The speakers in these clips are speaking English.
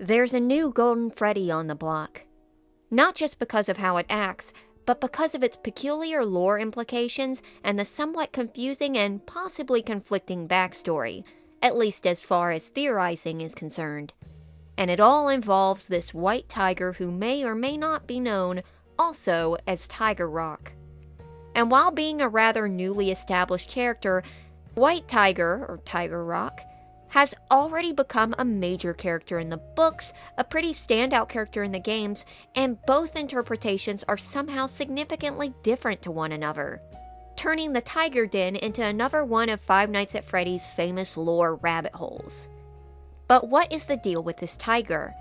There's a new Golden Freddy on the block. Not just because of how it acts, but because of its peculiar lore implications and the somewhat confusing and possibly conflicting backstory, at least as far as theorizing is concerned. And it all involves this white tiger who may or may not be known also as Tiger Rock. And while being a rather newly established character, White Tiger, or Tiger Rock, has already become a major character in the books, a pretty standout character in the games, and both interpretations are somehow significantly different to one another, turning the Tiger Den into another one of Five Nights at Freddy's famous lore rabbit holes. But what is the deal with this tiger?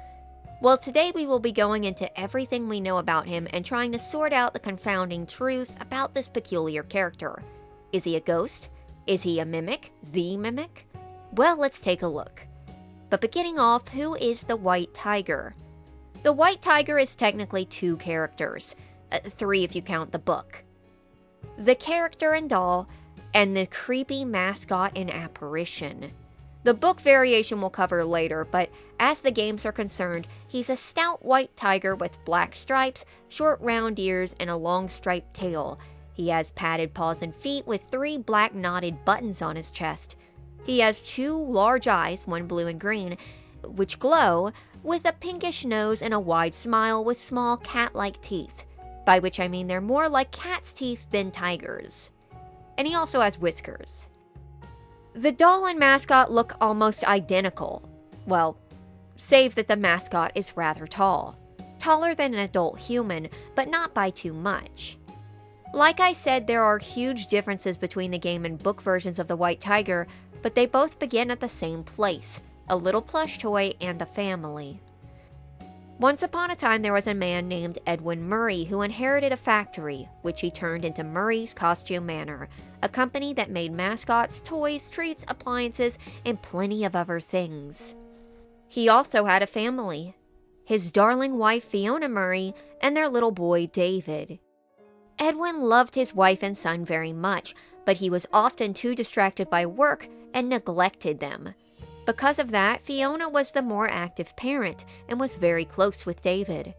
Well, today we will be going into everything we know about him and trying to sort out the confounding truths about this peculiar character. Is he a ghost? Is he a mimic? The mimic? Well, let's take a look. But beginning off, who is the White Tiger? The White Tiger is technically two characters, three if you count the book. The character and doll, and the creepy mascot and apparition. The book variation we'll cover later, but as the games are concerned, he's a stout white tiger with black stripes, short round ears, and a long striped tail. He has padded paws and feet with 3 black knotted buttons on his chest. He has 2 large eyes, one blue and green, which glow, with a pinkish nose and a wide smile with small cat-like teeth, by which I mean they're more like cat's teeth than tigers. And he also has whiskers. The doll and mascot look almost identical. Well, save that the mascot is rather tall. Taller than an adult human, but not by too much. Like I said, there are huge differences between the game and book versions of the White Tiger, but they both begin at the same place, a little plush toy and a family. Once upon a time there was a man named Edwin Murray who inherited a factory, which he turned into Murray's Costume Manor, a company that made mascots, toys, treats, appliances, and plenty of other things. He also had a family, his darling wife Fiona Murray and their little boy David. Edwin loved his wife and son very much, but he was often too distracted by work and neglected them. Because of that, Fiona was the more active parent and was very close with David.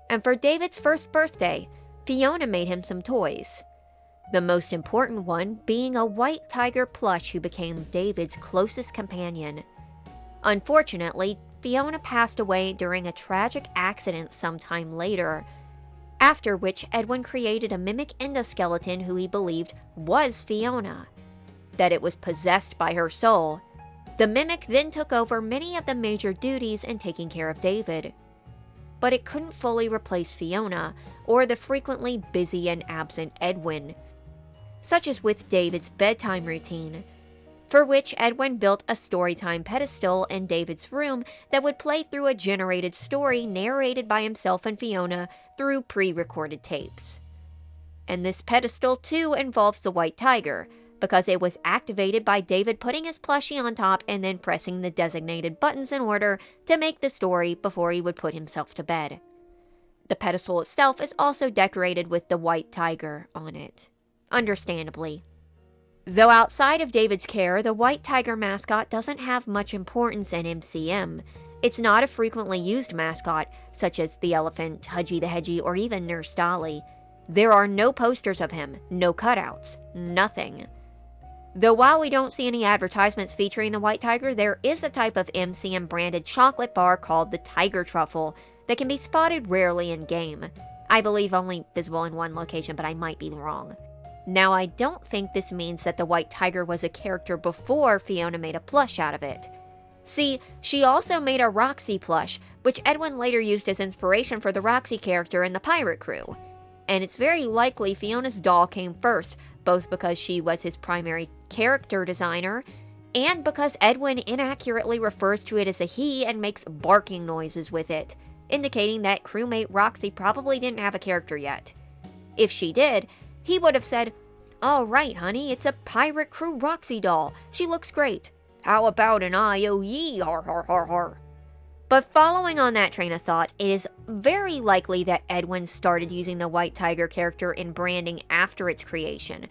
And for David's first birthday, Fiona made him some toys. The most important one being a white tiger plush who became David's closest companion. Unfortunately, Fiona passed away during a tragic accident sometime later, after which Edwin created a mimic endoskeleton who he believed was Fiona. That it was possessed by her soul. The mimic then took over many of the major duties in taking care of David. But it couldn't fully replace Fiona, or the frequently busy and absent Edwin, such as with David's bedtime routine, for which Edwin built a Storytime pedestal in David's room that would play through a generated story narrated by himself and Fiona through pre-recorded tapes. And this pedestal too involves the White Tiger, because it was activated by David putting his plushie on top and then pressing the designated buttons in order to make the story before he would put himself to bed. The pedestal itself is also decorated with the White Tiger on it, understandably. Though outside of David's care, the White Tiger mascot doesn't have much importance in MCM. It's not a frequently used mascot, such as the elephant, Hudgy the Hedgy, or even Nurse Dolly. There are no posters of him, no cutouts, nothing. Though while we don't see any advertisements featuring the White Tiger, there is a type of MCM branded chocolate bar called the Tiger Truffle that can be spotted rarely in-game. I believe only visible in one location, but I might be wrong. Now, I don't think this means that the White Tiger was a character before Fiona made a plush out of it. See, she also made a Roxy plush, which Edwin later used as inspiration for the Roxy character in the Pirate Crew. And it's very likely Fiona's doll came first, both because she was his primary character designer, and because Edwin inaccurately refers to it as a he and makes barking noises with it, indicating that crewmate Roxy probably didn't have a character yet. If she did, he would have said, "All right, honey, it's a Pirate Crew Roxy doll. She looks great. How about an IOE, har har har har." But following on that train of thought, it is very likely that Edwin started using the White Tiger character in branding after its creation,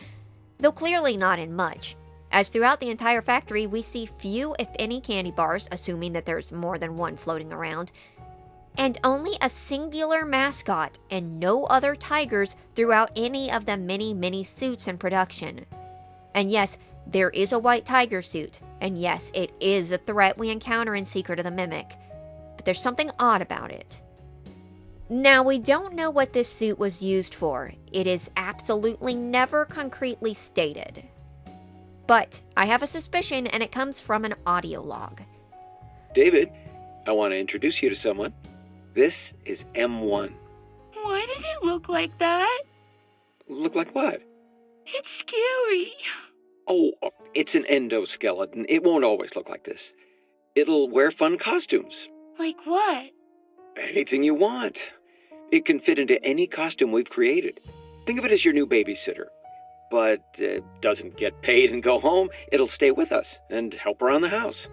though clearly not in much, as throughout the entire factory we see few if any candy bars, assuming that there's more than one floating around, and only a singular mascot and no other tigers throughout any of the many suits in production. And yes, there is a white tiger suit, and yes, it is a threat we encounter in Secret of the Mimic, but there's something odd about it. Now, we don't know what this suit was used for. It is absolutely never concretely stated. But I have a suspicion, and it comes from an audio log. David, I want to introduce you to someone. This is M1. Why does it look like that? Look like what? It's scary. Oh, it's an endoskeleton. It won't always look like this. It'll wear fun costumes. Like what? Anything you want. It can fit into any costume we've created. Think of it as your new babysitter. But doesn't get paid and go home. It'll stay with us and help around the house.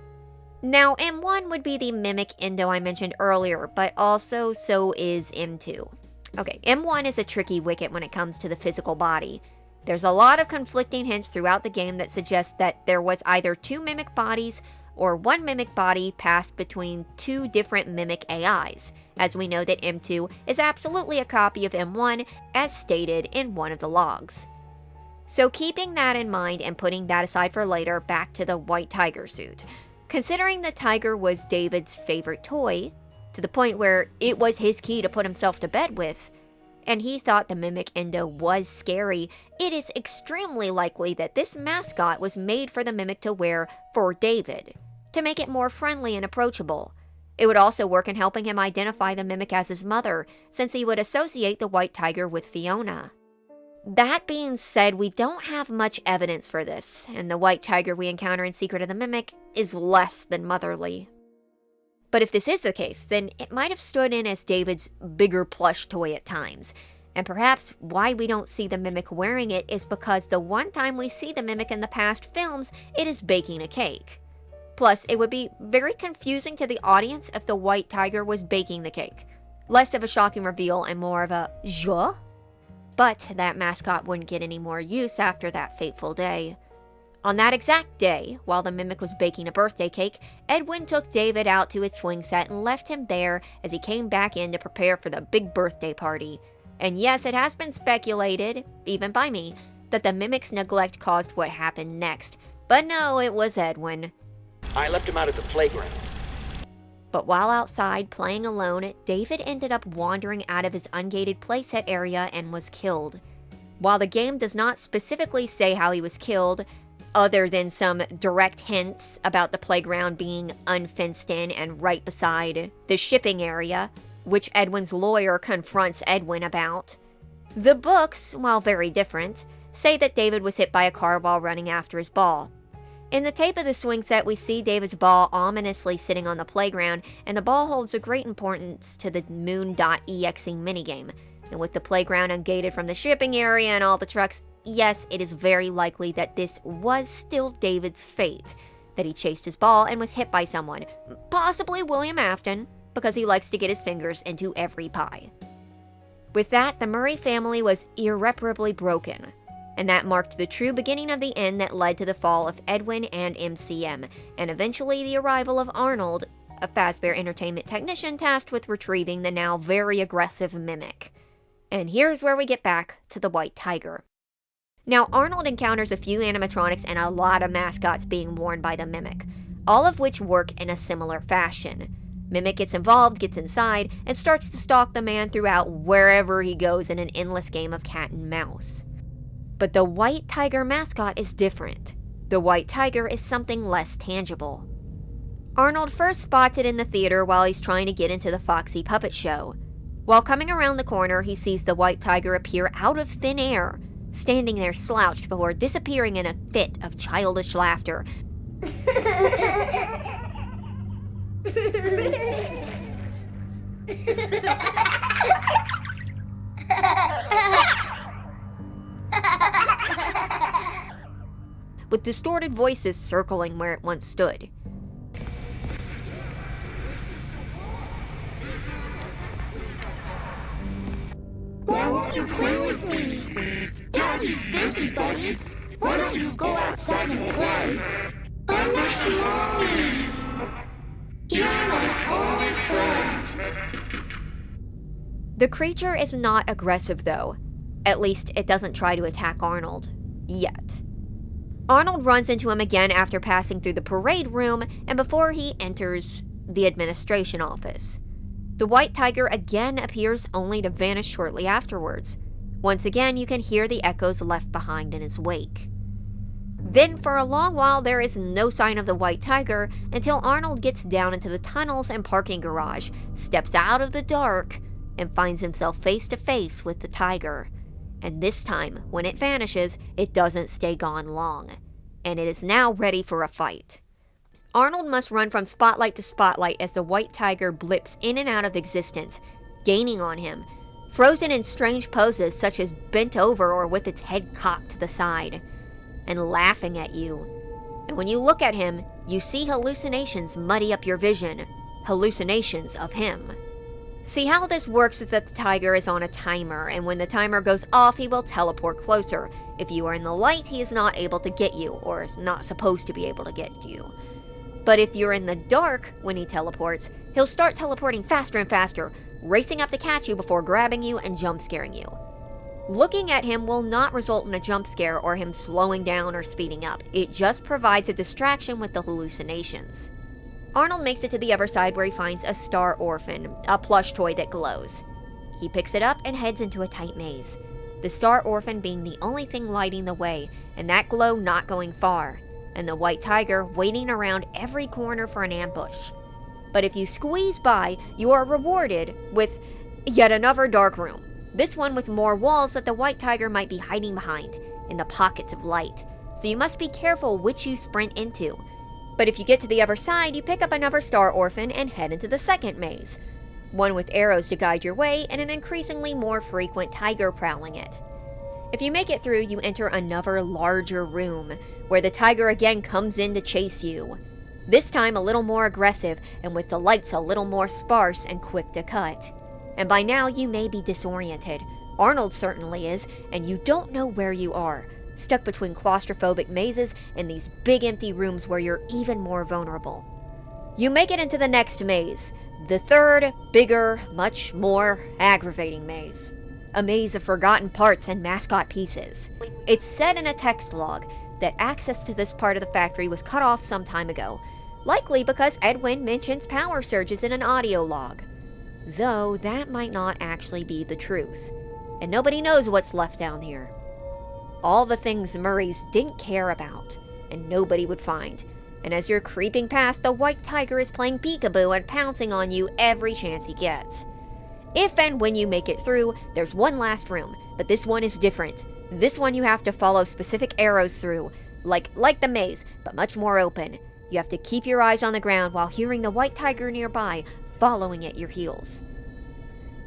Now, M1 would be the mimic Endo I mentioned earlier, but also so is M2. Okay, M1 is a tricky wicket when it comes to the physical body. There's a lot of conflicting hints throughout the game that suggest that there was either two mimic bodies or one mimic body passed between two different mimic AIs, as we know that M2 is absolutely a copy of M1 as stated in one of the logs. So keeping that in mind and putting that aside for later, back to the white tiger suit. Considering the tiger was David's favorite toy, to the point where it was his key to put himself to bed with, and he thought the mimic Endo was scary, it is extremely likely that this mascot was made for the mimic to wear for David, to make it more friendly and approachable. It would also work in helping him identify the mimic as his mother, since he would associate the white tiger with Fiona. That being said, we don't have much evidence for this, and the white tiger we encounter in Secret of the Mimic is less than motherly. But if this is the case, then it might have stood in as David's bigger plush toy at times, and perhaps why we don't see the mimic wearing it is because the one time we see the mimic in the past films, it is baking a cake. Plus, it would be very confusing to the audience if the white tiger was baking the cake. Less of a shocking reveal and more of a "Je?" But that mascot wouldn't get any more use after that fateful day. On that exact day, while the mimic was baking a birthday cake, Edwin took David out to his swing set and left him there as he came back in to prepare for the big birthday party. And yes, it has been speculated, even by me, that the mimic's neglect caused what happened next. But no, it was Edwin. I left him out at the playground. But while outside playing alone, David ended up wandering out of his ungated playset area and was killed. While the game does not specifically say how he was killed, other than some direct hints about the playground being unfenced in and right beside the shipping area, which Edwin's lawyer confronts Edwin about, the books, while very different, say that David was hit by a car while running after his ball. In the tape of the swing set, we see David's ball ominously sitting on the playground, and the ball holds a great importance to the Moon.exe minigame. And with the playground ungated from the shipping area and all the trucks, yes, it is very likely that this was still David's fate, that he chased his ball and was hit by someone, possibly William Afton, because he likes to get his fingers into every pie. With that, the Murray family was irreparably broken. And that marked the true beginning of the end that led to the fall of Edwin and MCM, and eventually the arrival of Arnold, a Fazbear Entertainment technician tasked with retrieving the now very aggressive mimic. And here's where we get back to the white tiger. Now, Arnold encounters a few animatronics and a lot of mascots being worn by the mimic, all of which work in a similar fashion. Mimic gets involved, gets inside, and starts to stalk the man throughout wherever he goes in an endless game of cat and mouse. But the white tiger mascot is different. The white tiger is something less tangible. Arnold first spots it in the theater while he's trying to get into the Foxy Puppet Show. While coming around the corner, he sees the white tiger appear out of thin air, standing there slouched before disappearing in a fit of childish laughter. With distorted voices circling where it once stood. Why won't you play with me? Daddy's busy, buddy. Why don't you go outside and play? I miss you, Mommy. You're my only friend. The creature is not aggressive, though. At least, it doesn't try to attack Arnold. Yet. Arnold runs into him again after passing through the parade room and before he enters the administration office. The white tiger again appears only to vanish shortly afterwards. Once again, you can hear the echoes left behind in his wake. Then, for a long while, there is no sign of the white tiger until Arnold gets down into the tunnels and parking garage, steps out of the dark, and finds himself face to face with the tiger. And this time, when it vanishes, it doesn't stay gone long, and it is now ready for a fight. Arnold must run from spotlight to spotlight as the white tiger blips in and out of existence, gaining on him, frozen in strange poses such as bent over or with its head cocked to the side, and laughing at you. And when you look at him, you see hallucinations muddy up your vision, hallucinations of him. See, how this works is that the tiger is on a timer, and when the timer goes off, he will teleport closer. If you are in the light, he is not able to get you, or is not supposed to be able to get you. But if you're in the dark when he teleports, he'll start teleporting faster and faster, racing up to catch you before grabbing you and jump scaring you. Looking at him will not result in a jump scare or him slowing down or speeding up. It just provides a distraction with the hallucinations. Arnold makes it to the other side where he finds a star orphan, a plush toy that glows. He picks it up and heads into a tight maze, the star orphan being the only thing lighting the way, and that glow not going far, and the white tiger waiting around every corner for an ambush. But if you squeeze by, you are rewarded with yet another dark room, this one with more walls that the white tiger might be hiding behind, in the pockets of light, so you must be careful which you sprint into. But if you get to the other side, you pick up another star orphan and head into the second maze, one with arrows to guide your way and an increasingly more frequent tiger prowling it. If you make it through, you enter another larger room, where the tiger again comes in to chase you. This time a little more aggressive, and with the lights a little more sparse and quick to cut. And by now you may be disoriented. Arnold certainly is, and you don't know where you are, stuck between claustrophobic mazes and these big empty rooms where you're even more vulnerable. You make it into the next maze, the third, bigger, much more aggravating maze. A maze of forgotten parts and Mascot pieces. It's said in a text log that access to this part of the factory was cut off some time ago, likely because Edwin mentions power surges in an audio log. Though that might not actually be the truth, and nobody knows what's left down here. All the things Murray's didn't care about, and nobody would find. And as you're creeping past, the white tiger is playing peekaboo and pouncing on you every chance he gets. If and when you make it through, there's one last room, but this one is different. This one you have to follow specific arrows through, like the maze, but much more open. You have to keep your eyes on the ground while hearing the white tiger nearby, following at your heels.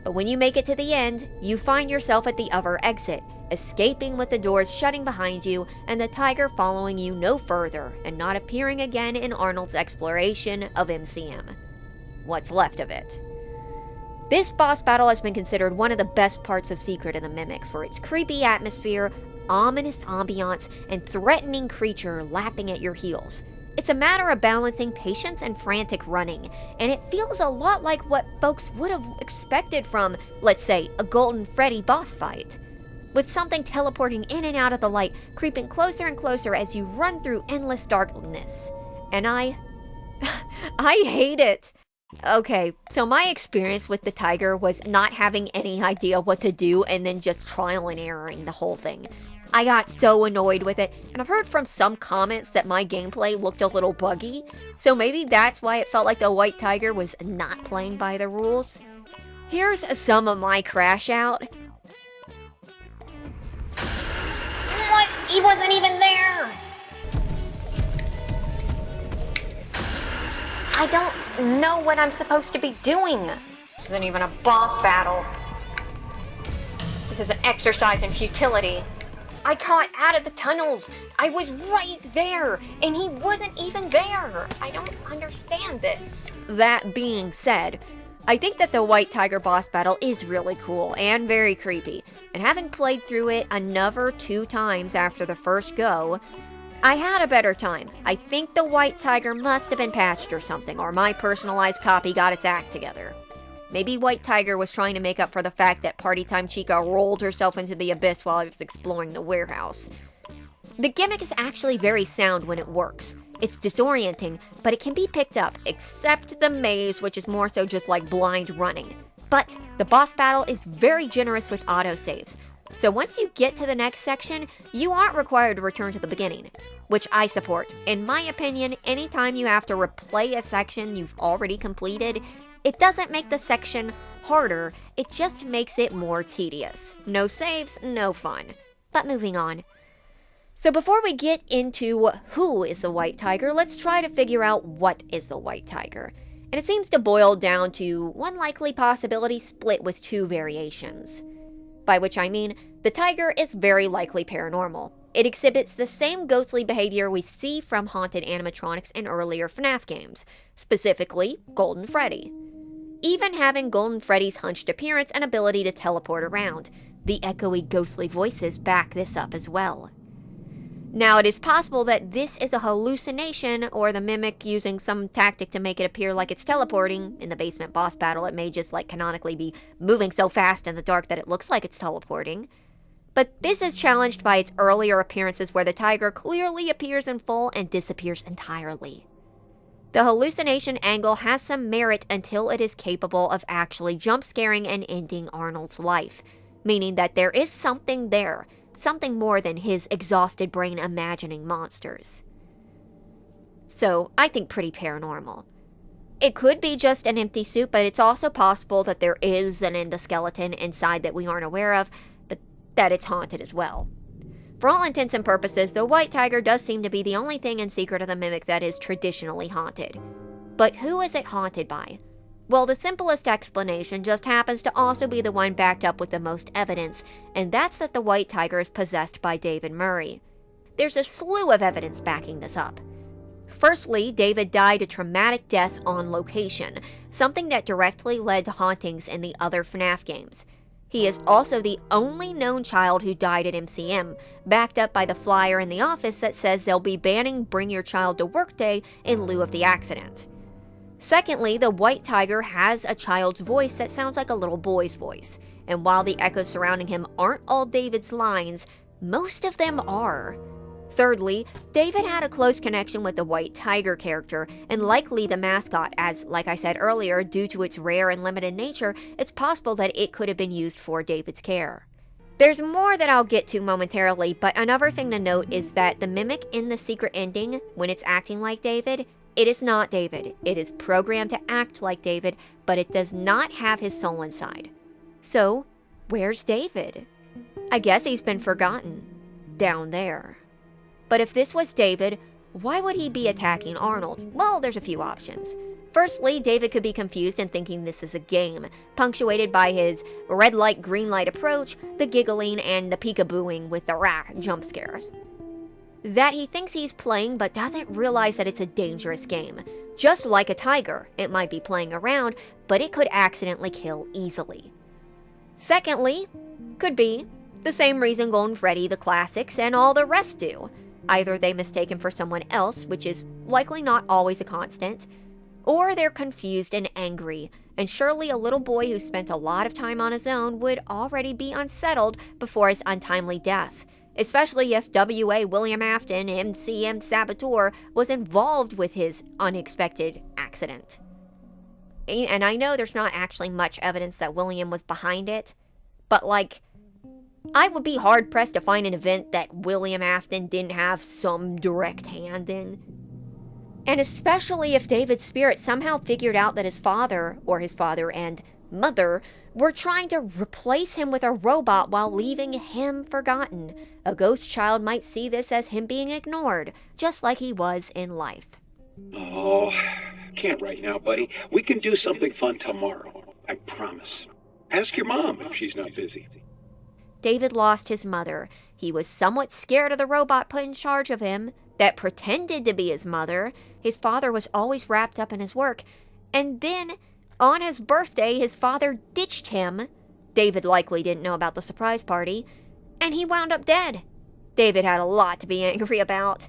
But when you make it to the end, you find yourself at the other exit, escaping with the doors shutting behind you and the tiger following you no further and not appearing again in Arnold's exploration of MCM. What's left of it. This boss battle has been considered one of the best parts of Secret of the Mimic for its creepy atmosphere, ominous ambiance, and threatening creature lapping at your heels. It's a matter of balancing patience and frantic running, and it feels a lot like what folks would have expected from, let's say, a Golden Freddy boss fight. With something teleporting in and out of the light, creeping closer and closer as you run through endless darkness. And I hate it. Okay, so my experience with the tiger was not having any idea what to do and then just trial and erroring the whole thing. I got so annoyed with it, and I've heard from some comments that my gameplay looked a little buggy, so maybe that's why it felt like the white tiger was not playing by the rules. Here's some of my crash out. What? He wasn't even there! I don't know what I'm supposed to be doing. This isn't even a boss battle. This is an exercise in futility. I caught out of the tunnels. I was right there, and he wasn't even there. I don't understand this. That being said, I think that the White Tiger boss battle is really cool and very creepy, and having played through it another 2 times after the first go, I had a better time. I think the White Tiger must have been patched or something, or my personalized copy got its act together. Maybe White Tiger was trying to make up for the fact that Party Time Chica rolled herself into the abyss while I was exploring the warehouse. The gimmick is actually very sound when it works. It's disorienting, but it can be picked up, except the maze, which is more so just like blind running. But the boss battle is very generous with autosaves, so once you get to the next section, you aren't required to return to the beginning, which I support. In my opinion, anytime you have to replay a section you've already completed, it doesn't make the section harder, it just makes it more tedious. No saves, no fun. But moving on. So before we get into who is the White Tiger, let's try to figure out what is the White Tiger. And it seems to boil down to one likely possibility split with 2 variations. By which I mean, the tiger is very likely paranormal. It exhibits the same ghostly behavior we see from haunted animatronics in earlier FNAF games, specifically Golden Freddy. Even having Golden Freddy's hunched appearance and ability to teleport around, the echoey ghostly voices back this up as well. Now, it is possible that this is a hallucination or the mimic using some tactic to make it appear like it's teleporting. In the basement boss battle, it may just canonically be moving so fast in the dark that it looks like it's teleporting. But this is challenged by its earlier appearances where the tiger clearly appears in full and disappears entirely. The hallucination angle has some merit until it is capable of actually jump-scaring and ending Arnold's life, meaning that there is something there, something more than his exhausted brain imagining monsters. So, I think pretty paranormal. It could be just an empty suit, but it's also possible that there is an endoskeleton inside that we aren't aware of, but that it's haunted as well. For all intents and purposes, the White Tiger does seem to be the only thing in Secret of the Mimic that is traditionally haunted. But who is it haunted by? Well, the simplest explanation just happens to also be the one backed up with the most evidence, and that's that the White Tiger is possessed by David Murray. There's a slew of evidence backing this up. Firstly, David died a traumatic death on location, something that directly led to hauntings in the other FNAF games. He is also the only known child who died at MCM, backed up by the flyer in the office that says they'll be banning Bring Your Child to Work Day in lieu of the accident. Secondly, the White Tiger has a child's voice that sounds like a little boy's voice, and while the echoes surrounding him aren't all David's lines, most of them are. Thirdly, David had a close connection with the White Tiger character, and likely the mascot, as, like I said earlier, due to its rare and limited nature, it's possible that it could have been used for David's care. There's more that I'll get to momentarily, but another thing to note is that the mimic in the secret ending, when it's acting like David, it is not David. It is programmed to act like David, but it does not have his soul inside. So, where's David? I guess he's been forgotten. Down there. But if this was David, why would he be attacking Arnold? Well, there's a few options. Firstly, David could be confused and thinking this is a game, punctuated by his red light, green light approach, the giggling, and the peekabooing with the jump scares. That he thinks he's playing but doesn't realize that it's a dangerous game. Just like a tiger, it might be playing around, but it could accidentally kill easily. Secondly, could be the same reason Golden Freddy, the classics, and all the rest do. Either they mistake him for someone else, which is likely not always a constant, or they're confused and angry, and surely a little boy who spent a lot of time on his own would already be unsettled before his untimely death. Especially if W.A. William Afton, MCM Saboteur, was involved with his unexpected accident. And I know there's not actually much evidence that William was behind it, but I would be hard-pressed to find an event that William Afton didn't have some direct hand in. And especially if David's spirit somehow figured out that his father and mother were trying to replace him with a robot while leaving him forgotten. A ghost child might see this as him being ignored, just like he was in life. Oh, can't right now, buddy. We can do something fun tomorrow. I promise. Ask your mom if she's not busy. David lost his mother. He was somewhat scared of the robot put in charge of him that pretended to be his mother. His father was always wrapped up in his work. And then, On his birthday, his father ditched him. David likely didn't know about the surprise party, and he wound up dead. David had a lot to be angry about.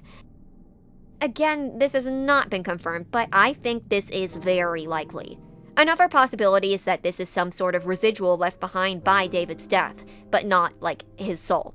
Again, this has not been confirmed, but I think this is very likely. Another possibility is that this is some sort of residual left behind by David's death, but not, like, his soul.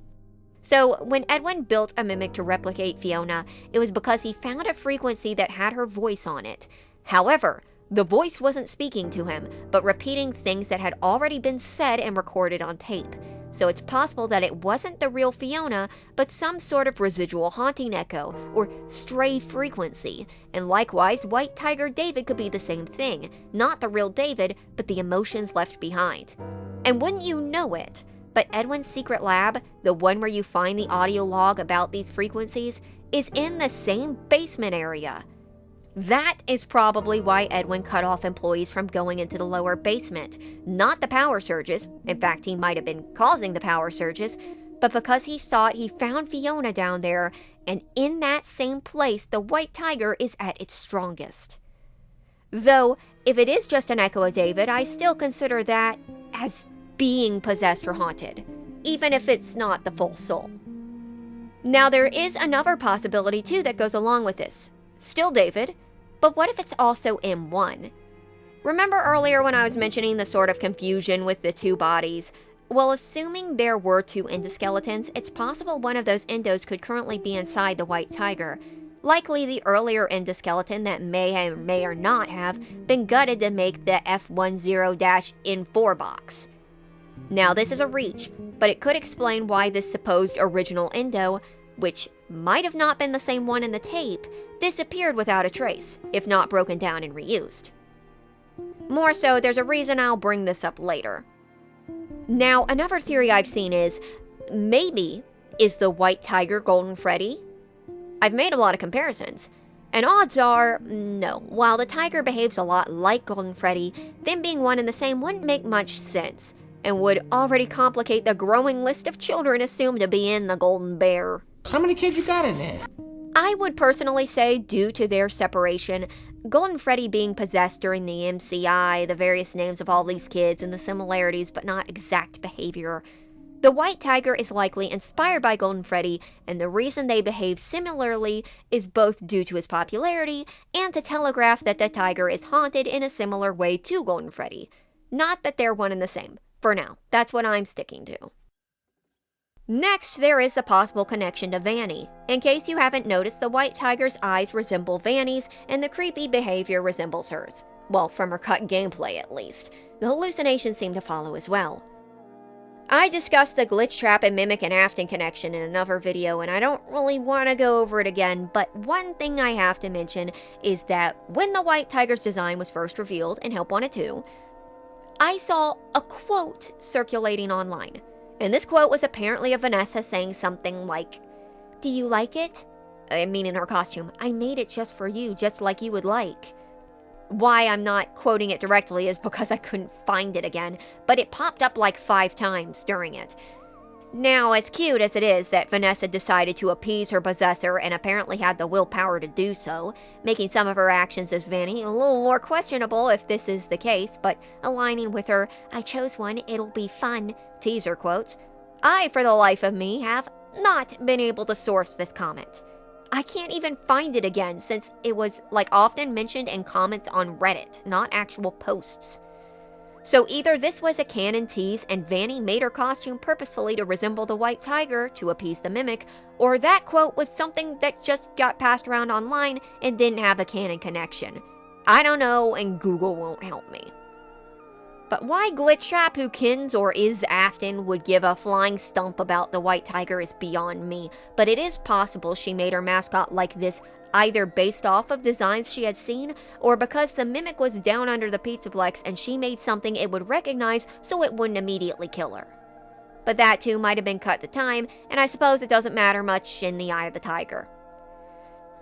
So, when Edwin built a mimic to replicate Fiona, it was because he found a frequency that had her voice on it. However, the voice wasn't speaking to him, but repeating things that had already been said and recorded on tape. So it's possible that it wasn't the real Fiona, but some sort of residual haunting echo, or stray frequency. And likewise, White Tiger David could be the same thing. Not the real David, but the emotions left behind. And wouldn't you know it, but Edwin's secret lab, the one where you find the audio log about these frequencies, is in the same basement area. That is probably why Edwin cut off employees from going into the lower basement. Not the power surges, in fact he might have been causing the power surges, but because he thought he found Fiona down there, and in that same place the White Tiger is at its strongest. Though, if it is just an echo of David, I still consider that as being possessed or haunted, even if it's not the full soul. Now there is another possibility too that goes along with this. Still David, but what if it's also M1? Remember earlier when I was mentioning the sort of confusion with the two bodies? Well, assuming there were two endoskeletons, it's possible one of those endos could currently be inside the White Tiger. Likely the earlier endoskeleton that may or not have been gutted to make the F10-N4 box. Now this is a reach, but it could explain why this supposed original endo, which might have not been the same one in the tape, disappeared without a trace, if not broken down and reused. More so, there's a reason I'll bring this up later. Now, another theory I've seen is, maybe, is the White Tiger Golden Freddy? I've made a lot of comparisons, and odds are, no. While the tiger behaves a lot like Golden Freddy, them being one and the same wouldn't make much sense, and would already complicate the growing list of children assumed to be in the Golden Bear. How many kids you got in there? I would personally say, due to their separation, Golden Freddy being possessed during the MCI, the various names of all these kids, and the similarities but not exact behavior, the White Tiger is likely inspired by Golden Freddy, and the reason they behave similarly is both due to his popularity and to telegraph that the tiger is haunted in a similar way to Golden Freddy. Not that they're one and the same. For now, that's what I'm sticking to. Next, there is the possible connection to Vanny. In case you haven't noticed, the White Tiger's eyes resemble Vanny's, and the creepy behavior resembles hers. Well, from her cut gameplay at least. The hallucinations seem to follow as well. I discussed the glitch trap and mimic and Afton connection in another video, and I don't really want to go over it again, but one thing I have to mention is that when the White Tiger's design was first revealed in Help Wanted 2, I saw a quote circulating online. And this quote was apparently of Vanessa saying something like, "Do you like it?" I mean in her costume. "I made it just for you, just like you would like." Why I'm not quoting it directly is because I couldn't find it again, but it popped up like 5 times during it. Now, as cute as it is that Vanessa decided to appease her possessor and apparently had the willpower to do so, making some of her actions as Vanny a little more questionable if this is the case, but aligning with her "I chose one, it'll be fun" teaser quotes, I, for the life of me, have not been able to source this comment. I can't even find it again since it was often mentioned in comments on Reddit, not actual posts. So either this was a canon tease and Vanny made her costume purposefully to resemble the White Tiger to appease the mimic, or that quote was something that just got passed around online and didn't have a canon connection. I don't know, and Google won't help me. But why Glitchtrap, who kins or is Afton, would give a flying stump about the White Tiger is beyond me, but it is possible she made her mascot like this either based off of designs she had seen, or because the mimic was down under the Pizzaplex and she made something it would recognize so it wouldn't immediately kill her. But that too might have been cut to time, and I suppose it doesn't matter much in the eye of the tiger.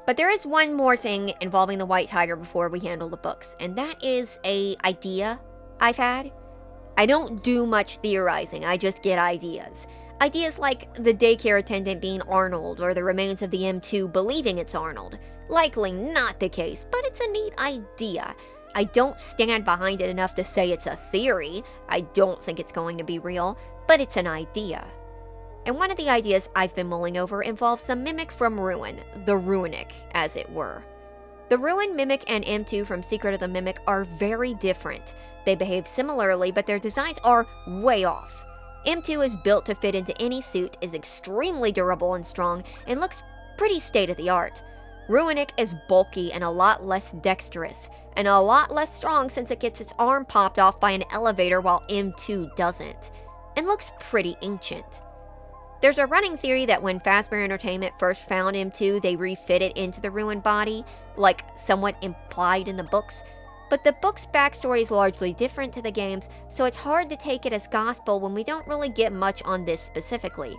But there is one more thing involving the White Tiger before we handle the books, and that is a idea I've had. I don't do much theorizing, I just get ideas. Ideas like the daycare attendant being Arnold, or the remains of the M2 believing it's Arnold. Likely not the case, but it's a neat idea. I don't stand behind it enough to say it's a theory. I don't think it's going to be real, but it's an idea. And one of the ideas I've been mulling over involves the mimic from Ruin, the Ruinic, as it were. The Ruin Mimic and M2 from Secret of the Mimic are very different. They behave similarly, but their designs are way off. M2 is built to fit into any suit, is extremely durable and strong, and looks pretty state-of-the-art. Ruinic is bulky and a lot less dexterous, and a lot less strong since it gets its arm popped off by an elevator while M2 doesn't, and looks pretty ancient. There's a running theory that when Fazbear Entertainment first found M2, they refit it into the Ruin body, like somewhat implied in the books, but the book's backstory is largely different to the games, so it's hard to take it as gospel when we don't really get much on this specifically.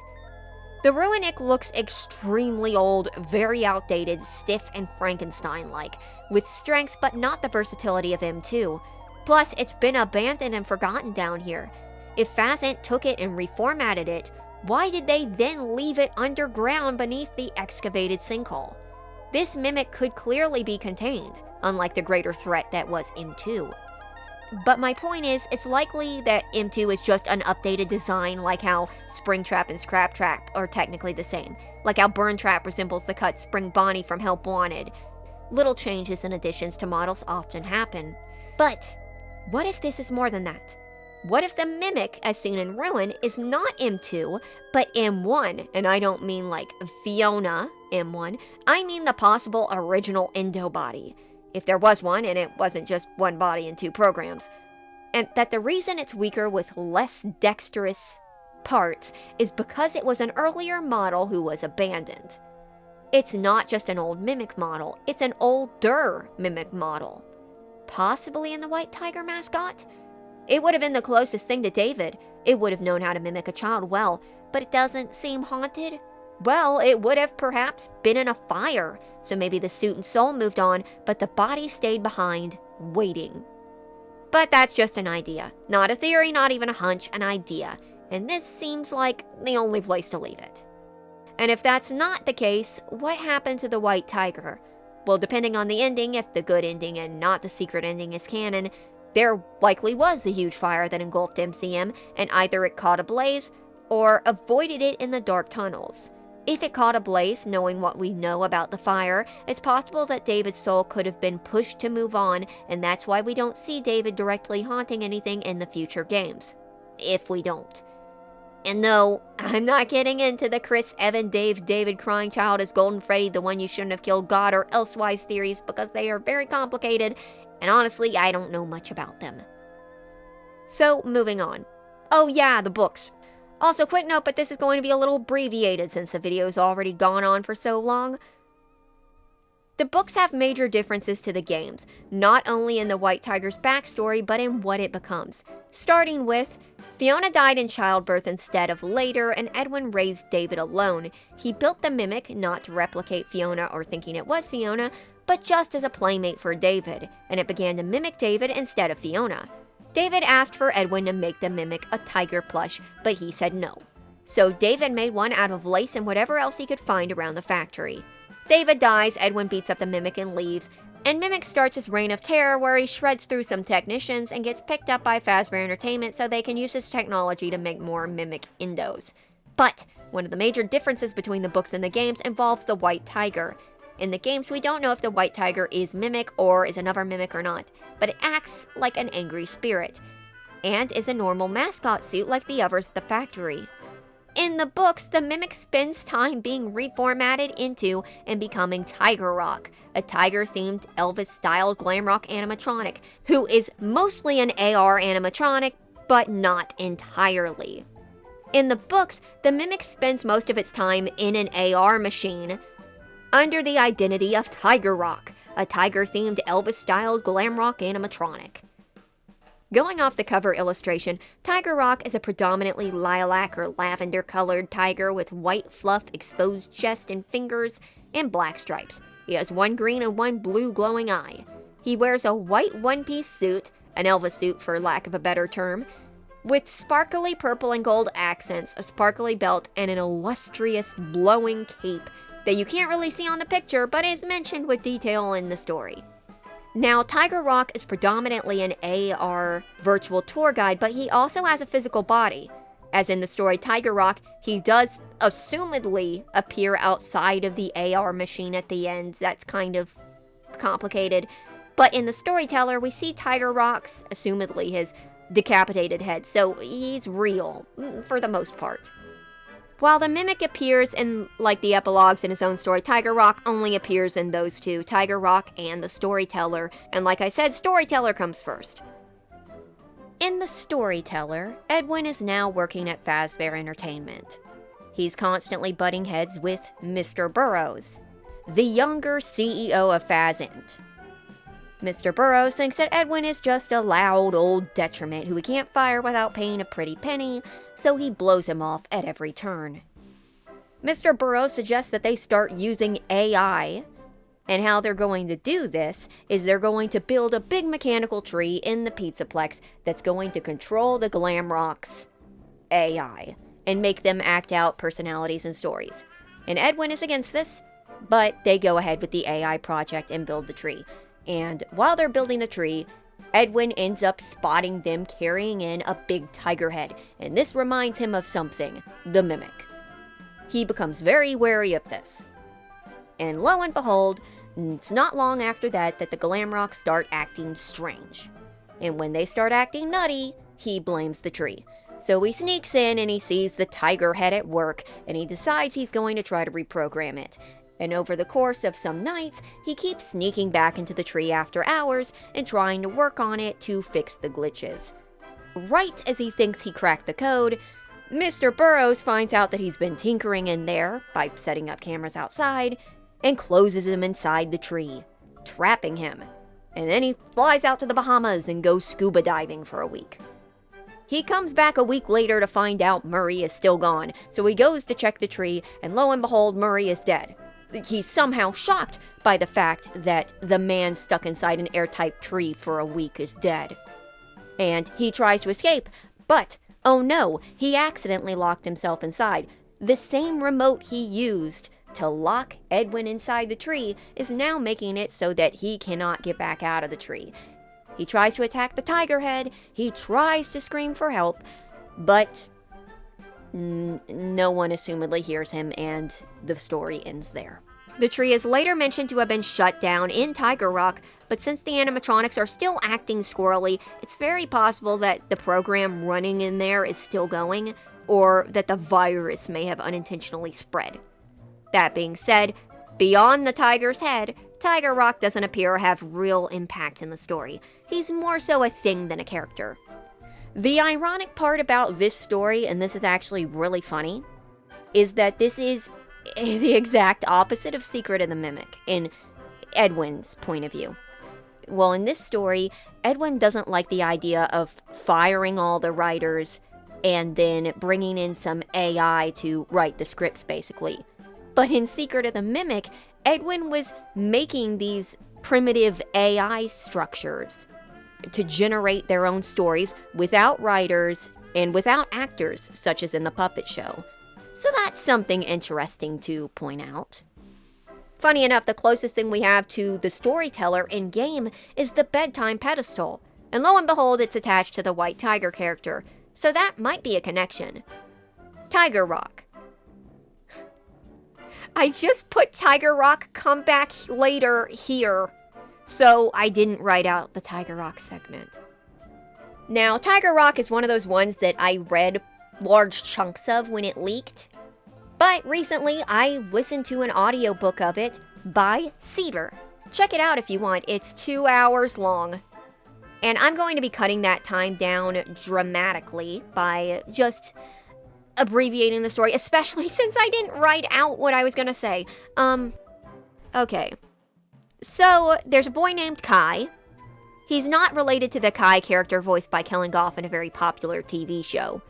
The Ruinic looks extremely old, very outdated, stiff and Frankenstein-like, with strength but not the versatility of M2. Plus, it's been abandoned and forgotten down here. If Fazent took it and reformatted it, why did they then leave it underground beneath the excavated sinkhole? This mimic could clearly be contained, unlike the greater threat that was M2. But my point is, it's likely that M2 is just an updated design, like how Springtrap and Scraptrap are technically the same, like how Burntrap resembles the cut Spring Bonnie from Help Wanted. Little changes and additions to models often happen. But what if this is more than that? What if the mimic, as seen in Ruin, is not M2, but M1? And I don't mean like Fiona M1, I mean the possible original Endo body. If there was one, and it wasn't just one body in two programs. And that the reason it's weaker with less dexterous parts is because it was an earlier model who was abandoned. It's not just an old mimic model, it's an older mimic model. Possibly in the White Tiger mascot? It would have been the closest thing to David. It would have known how to mimic a child well, but it doesn't seem haunted. Well, it would have perhaps been in a fire, so maybe the suit and soul moved on, but the body stayed behind, waiting. But that's just an idea. Not a theory, not even a hunch, an idea. And this seems like the only place to leave it. And if that's not the case, what happened to the White Tiger? Well, depending on the ending, if the good ending and not the secret ending is canon, there likely was a huge fire that engulfed MCM, and either it caught ablaze or avoided it in the dark tunnels. If it caught ablaze, knowing what we know about the fire, it's possible that David's soul could have been pushed to move on, and that's why we don't see David directly haunting anything in the future games. If we don't. And no, I'm not getting into the Chris, Evan, David crying child as Golden Freddy, the one you shouldn't have killed God or elsewise theories, because they are very complicated, and honestly, I don't know much about them. So, moving on. Oh yeah, the books. Also, quick note, but this is going to be a little abbreviated since the video's already gone on for so long. The books have major differences to the games, not only in the White Tiger's backstory, but in what it becomes. Starting with, Fiona died in childbirth instead of later, and Edwin raised David alone. He built the mimic, not to replicate Fiona or thinking it was Fiona, but just as a playmate for David, and it began to mimic David instead of Fiona. David asked for Edwin to make the mimic a tiger plush, but he said no. So David made one out of lace and whatever else he could find around the factory. David dies, Edwin beats up the mimic and leaves, and Mimic starts his reign of terror where he shreds through some technicians and gets picked up by Fazbear Entertainment so they can use his technology to make more mimic endos. But one of the major differences between the books and the games involves the White Tiger. In the games, we don't know if the White Tiger is Mimic or is another Mimic or not, but it acts like an angry spirit, and is a normal mascot suit like the others at the factory. In the books, the Mimic spends time being reformatted into and becoming Tiger Rock, a tiger-themed Elvis-styled glam rock animatronic, who is mostly an AR animatronic, but not entirely. In the books, the Mimic spends most of its time in an AR machine, under the identity of Tiger Rock, a tiger-themed Elvis-styled glam rock animatronic. Going off the cover illustration, Tiger Rock is a predominantly lilac or lavender-colored tiger with white fluff, exposed chest and fingers, and black stripes. He has one green and one blue glowing eye. He wears a white one-piece suit, an Elvis suit for lack of a better term, with sparkly purple and gold accents, a sparkly belt, and an illustrious blowing cape that you can't really see on the picture, but is mentioned with detail in the story. Now, Tiger Rock is predominantly an AR virtual tour guide, but he also has a physical body. As in the story Tiger Rock, he does assumedly appear outside of the AR machine at the end. That's kind of complicated. But in the Storyteller, we see Tiger Rock's, assumedly his decapitated head, so he's real, for the most part. While the Mimic appears in, like, the epilogues in his own story, Tiger Rock only appears in those two, Tiger Rock and the Storyteller, and like I said, Storyteller comes first. In the Storyteller, Edwin is now working at Fazbear Entertainment. He's constantly butting heads with Mr. Burrows, the younger CEO of Fazend. Mr. Burrows thinks that Edwin is just a loud old detriment who he can't fire without paying a pretty penny, so he blows him off at every turn. Mr. Burrows suggests that they start using AI, and how they're going to do this is they're going to build a big mechanical tree in the Pizzaplex that's going to control the Glamrock's AI and make them act out personalities and stories. And Edwin is against this, but they go ahead with the AI project and build the tree. And while they're building the tree, Edwin ends up spotting them carrying in a big tiger head, and this reminds him of something, the Mimic. He becomes very wary of this. And lo and behold, it's not long after that the Glamrocks start acting strange. And when they start acting nutty, he blames the tree. So he sneaks in and he sees the tiger head at work, and he decides he's going to try to reprogram it. And over the course of some nights, he keeps sneaking back into the tree after hours and trying to work on it to fix the glitches. Right as he thinks he cracked the code, Mr. Burrows finds out that he's been tinkering in there by setting up cameras outside and closes him inside the tree, trapping him. And then he flies out to the Bahamas and goes scuba diving for a week. He comes back a week later to find out Murray is still gone, so he goes to check the tree, and lo and behold, Murray is dead. He's somehow shocked by the fact that the man stuck inside an airtight tree for a week is dead. And he tries to escape, but, oh no, he accidentally locked himself inside. The same remote he used to lock Edwin inside the tree is now making it so that he cannot get back out of the tree. He tries to attack the tiger head, he tries to scream for help, but no one assumedly hears him, and the story ends there. The tree is later mentioned to have been shut down in Tiger Rock, but since the animatronics are still acting squirrely, it's very possible that the program running in there is still going, or that the virus may have unintentionally spread. That being said, beyond the tiger's head, Tiger Rock doesn't appear to have real impact in the story. He's more so a thing than a character. The ironic part about this story, and this is actually really funny, is that this is the exact opposite of Secret of the Mimic, in Edwin's point of view. Well, in this story, Edwin doesn't like the idea of firing all the writers and then bringing in some AI to write the scripts, basically. But in Secret of the Mimic, Edwin was making these primitive AI structures to generate their own stories without writers and without actors, such as in the puppet show. So that's something interesting to point out. Funny enough, the closest thing we have to the Storyteller in-game is the bedtime pedestal. And lo and behold, it's attached to the White Tiger character. So that might be a connection. Tiger Rock. I just put Tiger Rock come back later here, so I didn't write out the Tiger Rock segment. Now, Tiger Rock is one of those ones that I read large chunks of when it leaked, but recently I listened to an audiobook of it by Cedar. Check it out if you want, it's 2 hours long. And I'm going to be cutting that time down dramatically by just abbreviating the story, especially since I didn't write out what I was gonna say. Okay. So, there's a boy named Kai. He's not related to the Kai character voiced by Culling in a very popular TV show.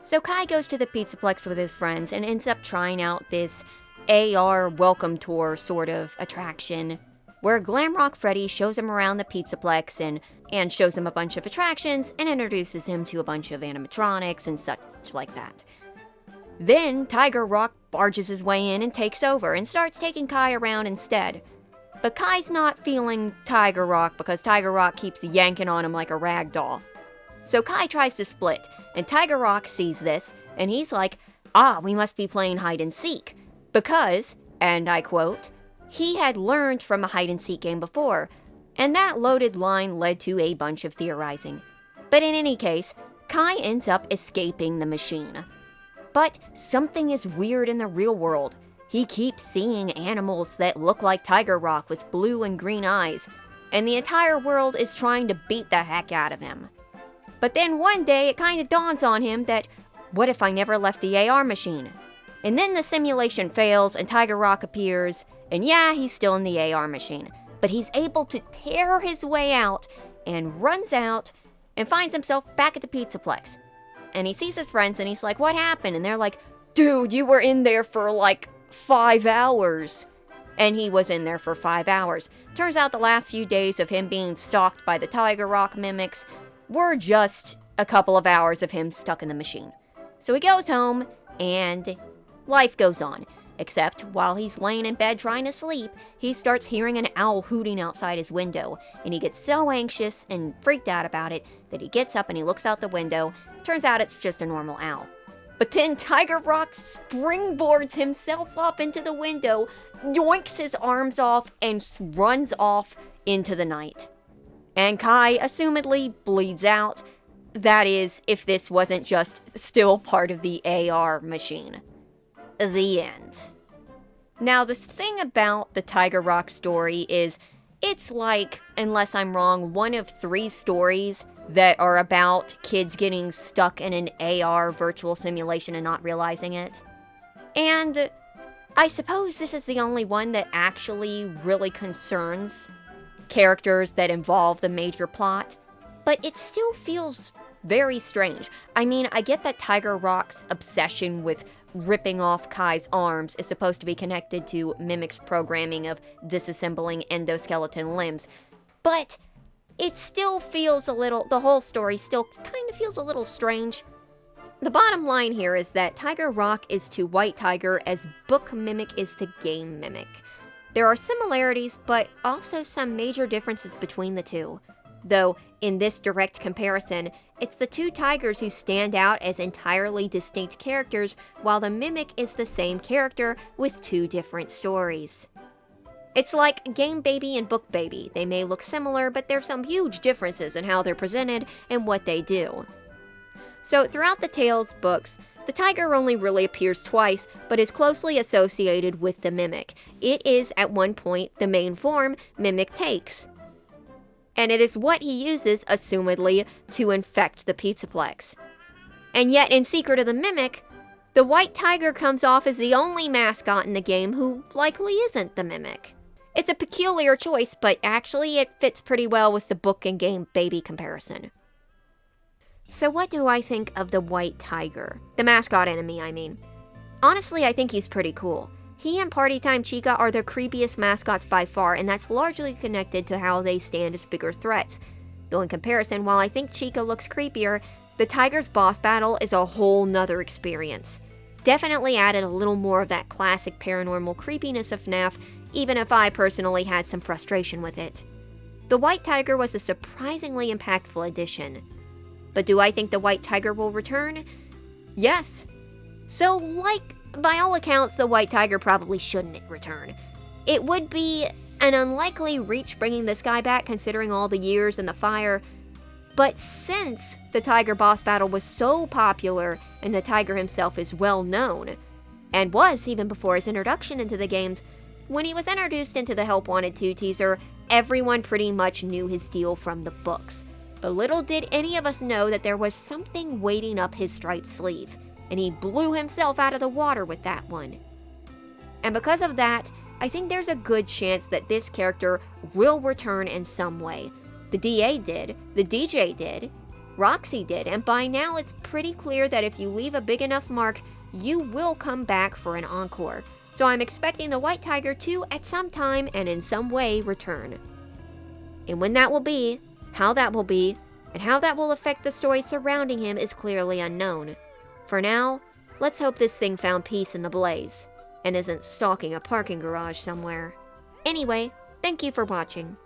So Kai goes to the Pizzaplex with his friends and ends up trying out this AR welcome tour sort of attraction, where Glamrock Freddy shows him around the Pizzaplex and shows him a bunch of attractions and introduces him to a bunch of animatronics and such like that. Then Tiger Rock barges his way in and takes over and starts taking Kai around instead. But Kai's not feeling Tiger Rock because Tiger Rock keeps yanking on him like a rag doll. So Kai tries to split, and Tiger Rock sees this, and he's like, we must be playing hide and seek. Because, and I quote, he had learned from a hide and seek game before, and that loaded line led to a bunch of theorizing. But in any case, Kai ends up escaping the machine. But something is weird in the real world. He keeps seeing animals that look like Tiger Rock with blue and green eyes, and the entire world is trying to beat the heck out of him. But then one day it kind of dawns on him that, what if I never left the AR machine? And then the simulation fails and Tiger Rock appears, and yeah, he's still in the AR machine, but he's able to tear his way out and runs out and finds himself back at the Pizzaplex. And he sees his friends and he's like, what happened? And they're like, dude, you were in there for like 5 hours. And he was in there for 5 hours. Turns out the last few days of him being stalked by the Tiger Rock mimics were just a couple of hours of him stuck in the machine. So he goes home and life goes on. Except while he's laying in bed trying to sleep, he starts hearing an owl hooting outside his window. And he gets so anxious and freaked out about it that he gets up and he looks out the window. Turns out it's just a normal owl. But then Tiger Rock springboards himself up into the window, yoinks his arms off, and runs off into the night. And Kai, assumedly, bleeds out. That is, if this wasn't just still part of the AR machine. The end. Now, the thing about the Tiger Rock story is, it's like, unless I'm wrong, one of 3 stories that are about kids getting stuck in an AR virtual simulation and not realizing it. And I suppose this is the only one that actually really concerns characters that involve the major plot, but it still feels very strange. I mean, I get that Tiger Rock's obsession with ripping off Kai's arms is supposed to be connected to Mimic's programming of disassembling endoskeleton limbs, but it still feels the whole story still kind of feels a little strange. The bottom line here is that Tiger Rock is to White Tiger as book Mimic is to game Mimic. There are similarities, but also some major differences between the two. Though, in this direct comparison, it's the 2 tigers who stand out as entirely distinct characters, while the Mimic is the same character with 2 different stories. It's like Game Baby and Book Baby. They may look similar, but there's some huge differences in how they're presented and what they do. So, throughout the Tales books, the tiger only really appears twice, but is closely associated with the Mimic. It is, at one point, the main form Mimic takes. And it is what he uses, assumedly, to infect the Pizzaplex. And yet, in Secret of the Mimic, the White Tiger comes off as the only mascot in the game who likely isn't the Mimic. It's a peculiar choice, but actually it fits pretty well with the book and game baby comparison. So what do I think of the White Tiger? The mascot enemy, I mean. Honestly, I think he's pretty cool. He and Partytime Chica are the creepiest mascots by far, and that's largely connected to how they stand as bigger threats. Though in comparison, while I think Chica looks creepier, the Tiger's boss battle is a whole nother experience. Definitely added a little more of that classic paranormal creepiness of FNAF, even if I personally had some frustration with it. The White Tiger was a surprisingly impactful addition. But do I think the White Tiger will return? Yes. So, by all accounts, the White Tiger probably shouldn't return. It would be an unlikely reach bringing this guy back considering all the years and the fire, but since the Tiger boss battle was so popular and the Tiger himself is well known, and was even before his introduction into the games, when he was introduced into the Help Wanted 2 teaser, everyone pretty much knew his deal from the books. But little did any of us know that there was something waiting up his striped sleeve, and he blew himself out of the water with that one. And because of that, I think there's a good chance that this character will return in some way. The DA did, the DJ did, Roxy did, and by now it's pretty clear that if you leave a big enough mark, you will come back for an encore. So I'm expecting the White Tiger to, at some time and in some way, return. And when that will be, how that will be, and how that will affect the story surrounding him is clearly unknown. For now, let's hope this thing found peace in the blaze, and isn't stalking a parking garage somewhere. Anyway, Thank you for watching.